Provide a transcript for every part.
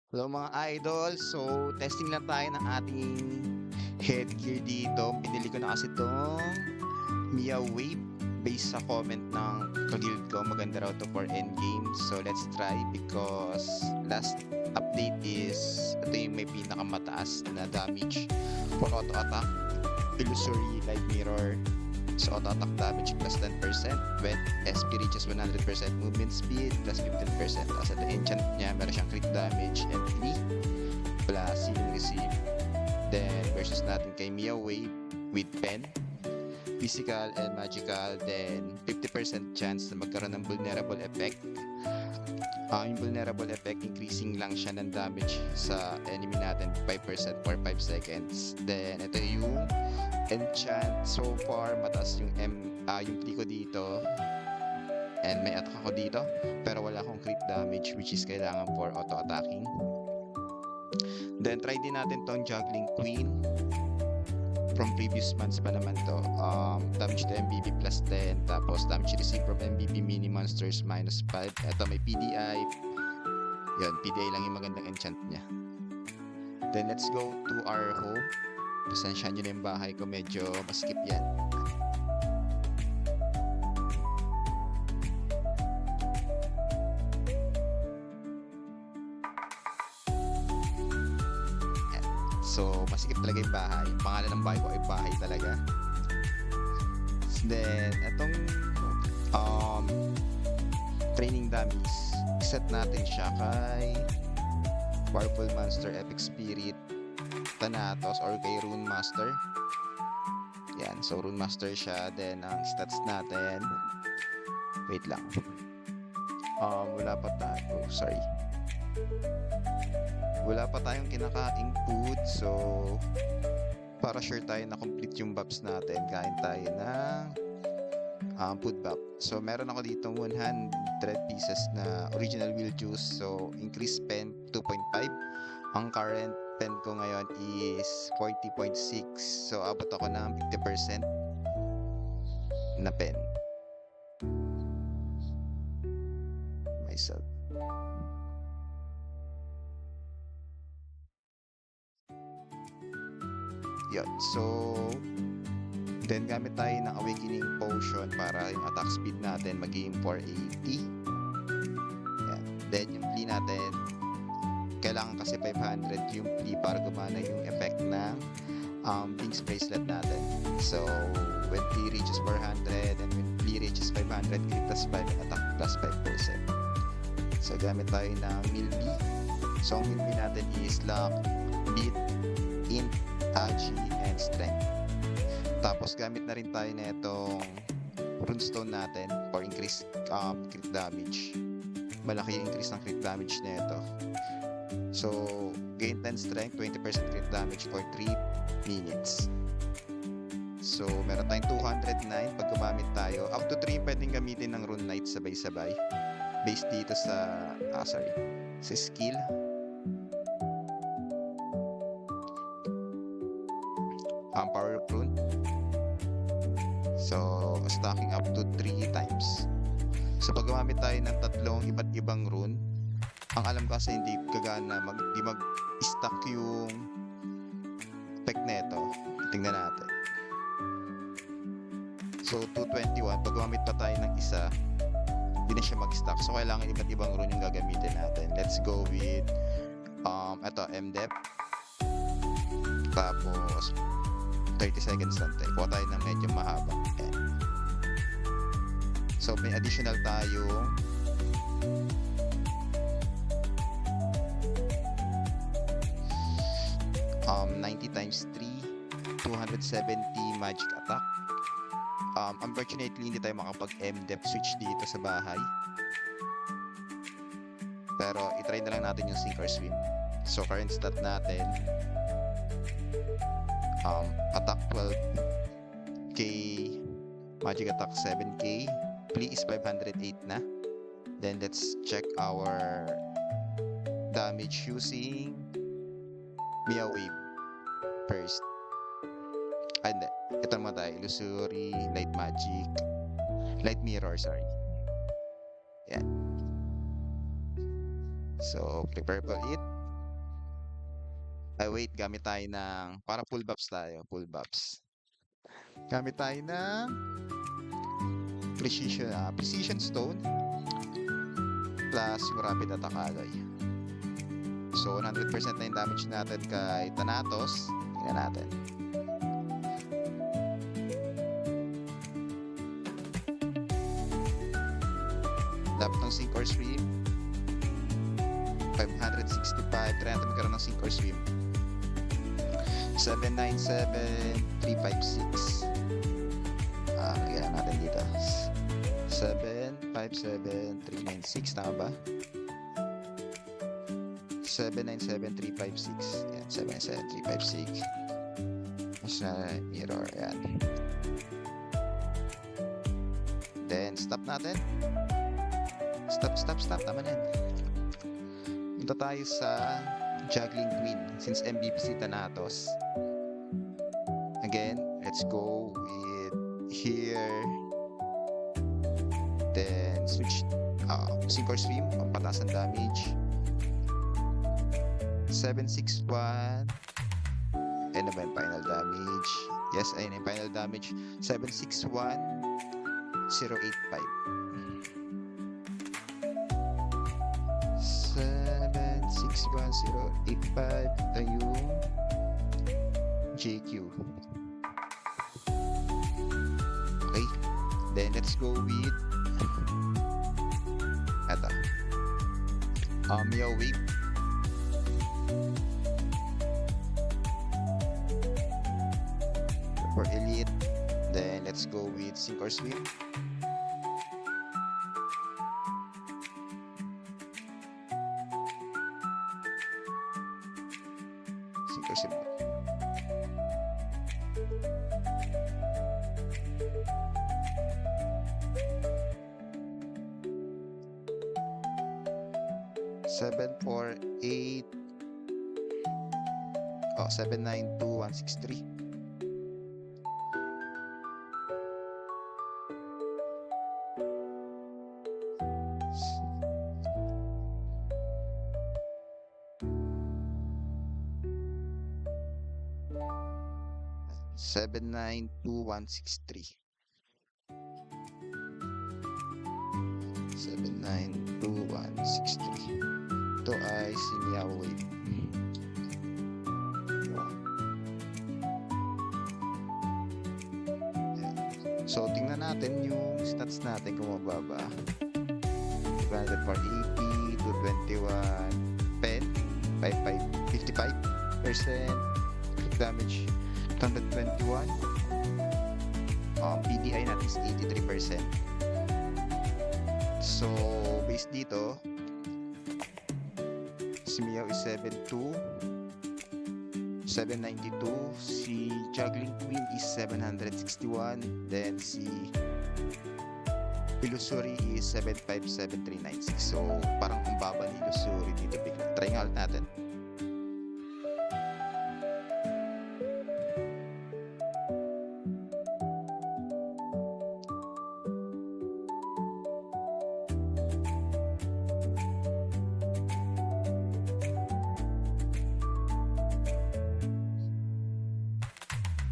Hello mga idol, so testing lang tayo ng ating headgear dito. Pinili ko na kasi itong Mia Wave based sa comment ng kaguild ko. Maganda raw to for endgame. So let's try because last update is ito yung may pinakamataas na damage for auto attack, illusory light mirror. So auto attack damage plus 10% when SP reaches 100% movement speed plus 15%. Tapos at the enchant niya, meron siyang crit damage and 3 plus healing receive. Then versus natin kay Mia Wave with pen, physical and magical. Then 50% chance na magkaroon ng vulnerable effect. Yung vulnerable effect, increasing lang siya ng damage sa enemy natin 5% for 5 seconds. Then ito yung enchant. So far mataas yung yung play ko dito and may attack ako dito pero wala akong crit damage which is kailangan for auto attacking. Then try din natin tong juggling queen from previous months pa naman to. Damage to MVP plus 10, tapos damage received from MVP mini monsters minus 5. Ito may PDI. Yun, PDI lang yung magandang enchant niya. Then let's go to our home. Pasensyahan nyo na yung bahay ko, medyo maskip yan. Yan. So, maskip talaga yung bahay. Yung pangalan ng bahay ko ay bahay talaga. Then, itong training dummies, set natin siya kay Powerful Monster, Epic Spirit, Thanatos, or kay Rune Master. Yan, so Rune Master siya. Then ang stats natin, wait lang, wala pa tayo, sorry, wala pa tayong kinakaing food. So para sure tayo na complete yung buffs natin, kain tayo ng food buff. So meron ako dito 100 pieces na original wheel juice. So increase pen 2.5. Ang current pen ko ngayon is 40.6. So abot ako ng 50% na pen. Myself. Yun. So then gamit tayo ng awakening potion para yung attack speed natin maging 480. Yan. Then yung plea natin, kailangan kasi 500 yung plea para gumana yung effect ng Blinks bracelet natin. So when plea reaches 400 and when plea reaches 500, crit plus 5 and attack plus 5%. So gamit tayo ng Milby. So ang Milby natin is luck, beat, int, agi, and strength. Tapos gamit na rin tayo na itong runestone natin for increased crit damage. Malaki yung increase ng crit damage na ito. So gain 10 strength, 20% crit damage for 3 minutes. So meron tayong 209 pag gumamit tayo. Up to 3 pwedeng gamitin ng Rune Knight sabay-sabay based dito sa sa skill. Power of Rune. So stacking up to 3 times. So pag gumamit tayo ng tatlong iba't ibang rune, ang alam ko kasi hindi gagana, di mag-stack yung effect neto. Tingnan natin. So 221, pag gumamit pa tayo ng isa, hindi na siya mag-stack. So kailangan iba't ibang rune yung gagamitin natin. Let's go with ito, MDEP. Tapos 30 seconds lang tayo. Kuha tayo ng medyo mahaba. Ayan. So may additional tayo 90 times 3, 270 magic attack. Unfortunately hindi tayo makapag-MDEP switch dito sa bahay, pero itry na lang natin yung sink or swim. So current stat natin, attack 12k, magic attack 7k, plea is 508 na. Then let's check our damage using Mia Wave first. Hindi, ito naman tayo, illusory light magic, light mirror, sorry. Yan. So, preferable it. Ay wait, gamit tayo ng para full buffs tayo, full buffs. Gamit tayo ng precision stone plus yung rapid attack alloy. So 100% na yung damage natin kay Thanatos. Tingnan natin. Dapat ng sink or swim 565. Try natin magkaroon ng sink or swim. 797,356. Kailangan natin dito. 757,396. Tama ba? 797,356. Yan, 797,356. Mas na error. Yan. Then, stop natin. Stop. Tama na yan. Punta tayo sa Juggling Queen since MVP si Thanatos. Again, let's go with here. Then switch sink or swim, pampatas ang damage. 761. Ano ba yung final damage? Yes, ayun yung final damage. 761,085. 761,085. Ito yung JQ. Okay. Then let's go with ito. Meow Wave. For elite. Then let's go with sink or swim. Sink or swim. Seven, 4, 8. 792,163. Seven nine two one six three. 792,163. Ito ay si Meow Wave. So, tingnan natin yung stats natin kung mababa. 480, 221, pen, 55%, crit damage, 121. PDI natin is 83%. So, based dito, si Meow is 72, 792, si Juggling Queen is 761, then si Illusory is 757,396. So, parang ang baba ni Illusory dito. Try nga ulit natin.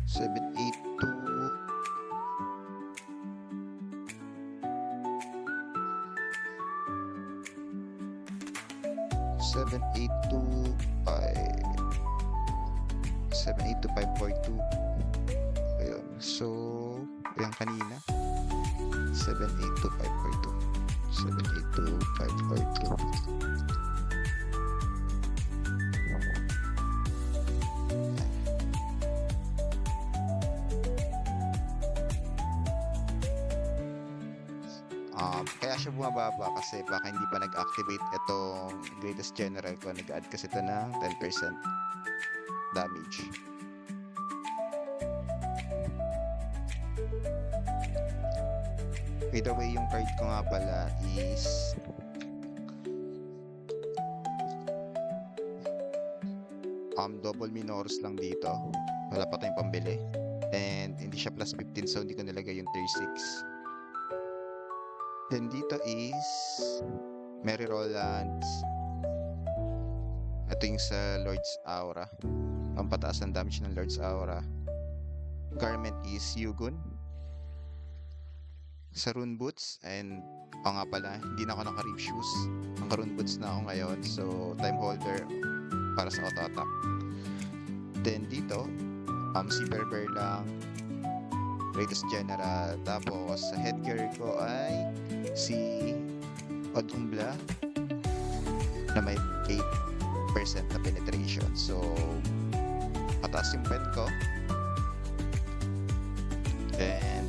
Seven, 782,542. Ayun. So, yung kanina 782,542. 782,542. Kaya siya bumababa kasi baka hindi pa nag-activate itong greatest general ko. Nag-add kasi ito ng 10% damage. By the way, yung card ko nga pala is double Minoros lang dito. Wala pa tayong pambili. And hindi siya plus 15, so hindi ko nilagay yung tier 6. Then dito is Mary Rolands. Ito yung sa Lord's Aura. Pampataas ng damage ng Lord's Aura. Garment is Yugun. Sa Rune Boots, and nga pala, hindi na ako naka-reef shoes. Naka-Rune Boots na ako ngayon. So, time holder para sa auto-attack. Then dito, si Berber lang. Greatest General. Tapos, sa headgear ko ay si Odumbla na may 8% na penetration. So, mataas yung pen ko. And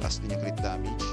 taas din yung crit damage.